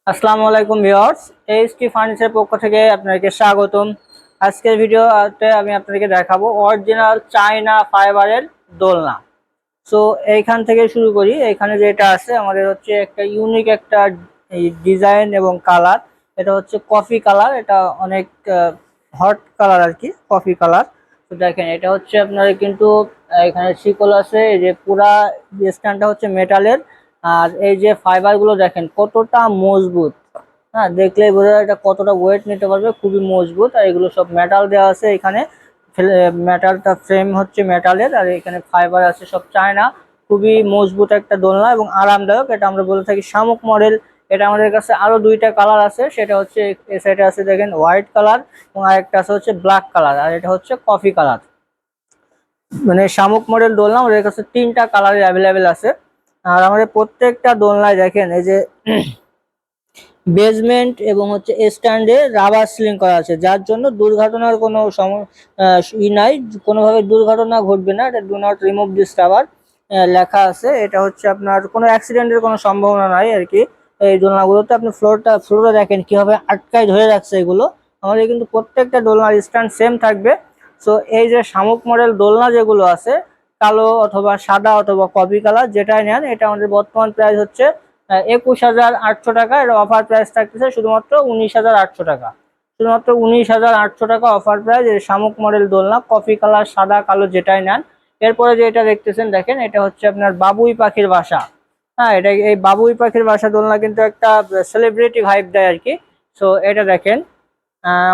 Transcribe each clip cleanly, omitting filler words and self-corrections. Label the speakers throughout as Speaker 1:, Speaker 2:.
Speaker 1: আসসালামু আলাইকুম viewers, HT ফার্নিচারের পক্ষ থেকে আপনাদেরকে স্বাগতম। আজকের ভিডিওতে আমি আপনাদেরকে দেখাবো অরিজিনাল চায়না ফাইবারের দোলনা। সো এইখান থেকে শুরু করি। এখানে যেটা আছে আমাদের হচ্ছে একটা ইউনিক একটা ডিজাইন এবং কালার। এটা হচ্ছে কফি কালার, এটা অনেক হট কালার আর কি, কফি কালার। তো দেখেন এটা হচ্ছে আপনার কিন্তু এখানে শিকল আছে, এই যে পুরা স্ট্যান্ডটা হচ্ছে মেটালের। আর এই যে ফাইবার গুলো দেখেন কতটা মজবুত। হ্যাঁ, দেখলেই বোঝা যায় এটা কতটা ওয়েট নিতে পারবে, খুবই মজবুত। আর এগুলো সব মেটাল দেওয়া আছে এখানে। মেটালটা ফ্রেম হচ্ছে মেটালের, আর এখানে ফাইবার আছে সব চায়না। খুবই মজবুত একটা দোলনা এবং আরামদায়ক। এটা আমরা বলে থাকি শামুক মডেল। এটা আমাদের কাছে আরো দুইটা কালার আছে, সেটা হচ্ছে এই সাইডে আছে দেখেন হোয়াইট কালার, এবং আরেকটা আছে হচ্ছে ব্ল্যাক কালার, আর এটা হচ্ছে কফি কালার। মানে শামুক মডেল দোলনা আমাদের কাছে তিনটা কালার অ্যাভেলেবেল আছে। আর আমাদের প্রত্যেকটা দোলনায় দেখেন এই যে বেজমেন্ট এবং হচ্ছে স্ট্যান্ডে রাবার সিলিং করা আছে, যার জন্য দুর্ঘটনার কোনো নাই, কোনোভাবে দুর্ঘটনা ঘটবে না। এটা do not remove this rubber লেখা আছে। এটা হচ্ছে আপনার কোনো অ্যাক্সিডেন্টের কোনো সম্ভাবনা নাই আর কি। এই দোলনাগুলোতে আপনি ফ্লোরটা দেখেন কিভাবে আটকায় ধরে রাখছে এগুলো। আমাদের কিন্তু প্রত্যেকটা দোলনার স্ট্যান্ড সেম থাকবে। সো এই যে শামুক মডেল দোলনা যেগুলো আছে, কালো অথবা সাদা অথবা কফি কালার যেটাই নেন, এটা আমাদের বর্তমান প্রাইস হচ্ছে 21,800 টাকা। এটা অফার প্রাইস থাকতেছে শুধুমাত্র 19,800 টাকা। শুধুমাত্র 19,800 টাকা অফার প্রাইস এই শামুক মডেল দোলনা, কফি কালার সাদা কালো যেটাই নেন। এরপরে যে এটা দেখতেছেন দেখেন, এটা হচ্ছে আপনার বাবুই পাখির বাসা। হ্যাঁ, এটা এই বাবুই পাখির বাসা দোলনা কিন্তু একটা সেলিব্রিটি ভাইব দেয় আর কি। সো এটা দেখেন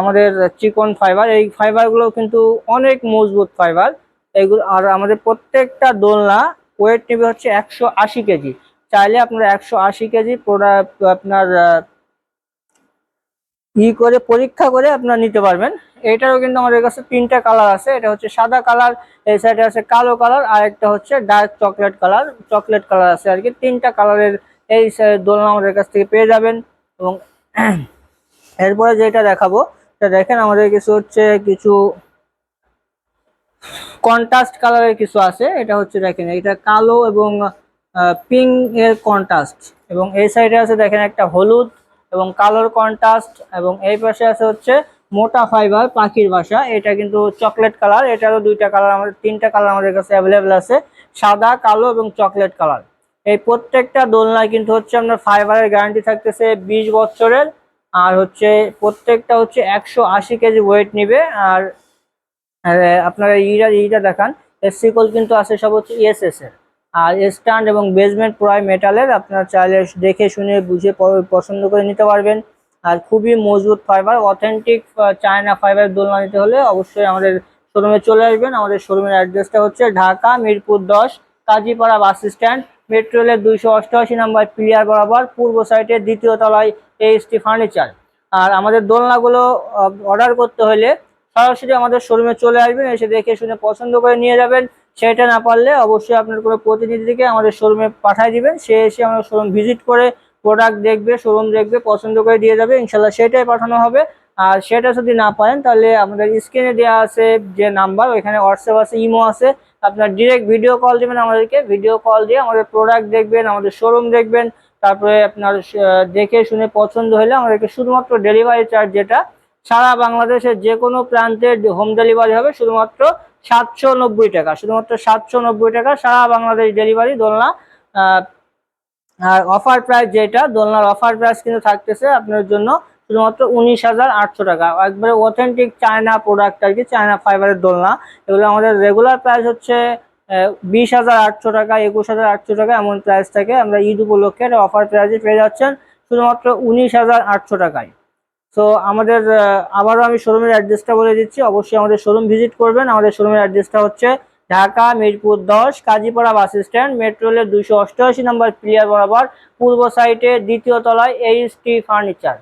Speaker 1: আমাদের চিকন ফাইবার, এই ফাইবার গুলো কিন্তু অনেক মজবুত ফাইবার এইগুলো। আর আমাদের প্রত্যেকটা দোলনা ওয়েট নেবে হচ্ছে 180 কেজি। চাইলে আপনারা 180 কেজি প্রোডাক্ট আপনার করে পরীক্ষা করে আপনারা নিতে পারবেন। এটারও কিন্তু আমাদের কাছে তিনটা কালার আছে। এটা হচ্ছে সাদা কালার, এই সাইডে আছে কালো কালার, আর একটা হচ্ছে ডার্ক চকলেট কালার আছে আর কি। তিনটা কালারের এই দোলনা আমাদের কাছ থেকে পেয়ে যাবেন। এবং এরপরে যেটা দেখাবো, এটা দেখেন আমাদের কিছু কন্ট্রাস্ট কালারের কিছু আছে। এটা হচ্ছে দেখেন এটা কালো এবং পিঙ্ক এর কন্ট্রাস্ট, এবং এই সাইডে আছে দেখেন একটা হলুদ এবং কালোর কন্ট্রাস্ট, এবং এই পাশে আছে হচ্ছে মোটা ফাইবার পাখির বাসা, এটা কিন্তু চকলেট কালার। এটারও দুইটা কালার, আমাদের তিনটা কালার আমাদের কাছে অ্যাভেলেবেল আছে, সাদা কালো এবং চকলেট কালার। এই প্রত্যেকটা দোলনায় কিন্তু হচ্ছে আপনার ফাইবারের গ্যারান্টি থাকতেছে 20 বছরের। আর হচ্ছে প্রত্যেকটা হচ্ছে 180 কেজি ওয়েট নিবে। আর আপনারা ইটা দেখান, সিকল কিন্তু আছে সব হচ্ছে ইএসএস এর। আর স্ট্যান্ড এবং বেসমেন্ট পুরাই মেটালের। আপনারা চাইলে দেখে শুনে বুঝে পছন্দ করে নিতে পারবেন। আর খুবই মজবুত ফাইবার, অথেন্টিক চায়না ফাইবার দোলনা নিতে হলে অবশ্যই আমাদের শোরুমে চলে আসবেন। আমাদের শোরুমের অ্যাড্রেসটা হচ্ছে Dhaka Mirpur 10 Kazipara bus stand, metro রেলের 288 নাম্বার পিলিয়ার বরাবর পূর্ব সাইডের দ্বিতীয় তলায় এইচটি ফার্নিচার। আর আমাদের দোলনাগুলো অর্ডার করতে হলে সরাসরি আমাদের শোরুমে চলে আসবেন, এসে দেখে শুনে পছন্দ করে নিয়ে যাবেন। সেটা না পারলে অবশ্যই আপনার কোনো প্রতিনিধিকে আমাদের শোরুমে পাঠিয়ে দিবেন, সে এসে আমাদের শোরুম ভিজিট করে প্রোডাক্ট দেখবে, শোরুম দেখবে, পছন্দ করে দিয়ে যাবে, ইনশাল্লাহ সেটাই পাঠানো হবে। আর সেটা যদি না পারেন তাহলে আমাদের স্ক্রিনে দেওয়া আছে যে নাম্বার, ওইখানে হোয়াটসঅ্যাপ আছে, ইমো আছে, আপনার ডিরেক্ট ভিডিও কল দিবেন আমাদেরকে। ভিডিও কল দিয়ে আমাদের প্রোডাক্ট দেখবেন, আমাদের শোরুম দেখবেন। তারপরে আপনার দেখে শুনে পছন্দ হলে আমাদেরকে শুধুমাত্র ডেলিভারি চার্জ, যেটা সারা বাংলাদেশের যে কোনো প্রান্তে হোম ডেলিভারি হবে, শুধুমাত্র 790 টাকা। শুধুমাত্র 790 টাকা সারা বাংলাদেশ ডেলিভারি দোলনা। আর অফার প্রাইস যেটা দোলনার অফার প্রাইস কিন্তু থাকতেছে আপনার জন্য শুধুমাত্র 19,800 টাকা। একবারে অথেন্টিক চায়না প্রোডাক্ট আর কি, চায়না ফাইবারের দোলনা। এগুলো আমাদের রেগুলার প্রাইস হচ্ছে 20,800 টাকা, 21,800 টাকা, এমন প্রাইস থাকে। আমরা ঈদ উপলক্ষে অফার প্রাইসে পেয়ে যাচ্ছেন শুধুমাত্র 19,800 টাকায়। তো আমাদের আবারও আমি শোরুমের অ্যাড্রেসটা বলে দিচ্ছি, অবশ্যই আমাদের শোরুম ভিজিট করবেন। আমাদের শোরুমের অ্যাড্রেসটা হচ্ছে Dhaka Mirpur 10 Kazipara bus stand, metro রেলের 288 নাম্বার পিলিয়ার বরাবর পূর্ব সাইডে দ্বিতীয় তলায় এইচটি ফার্নিচার।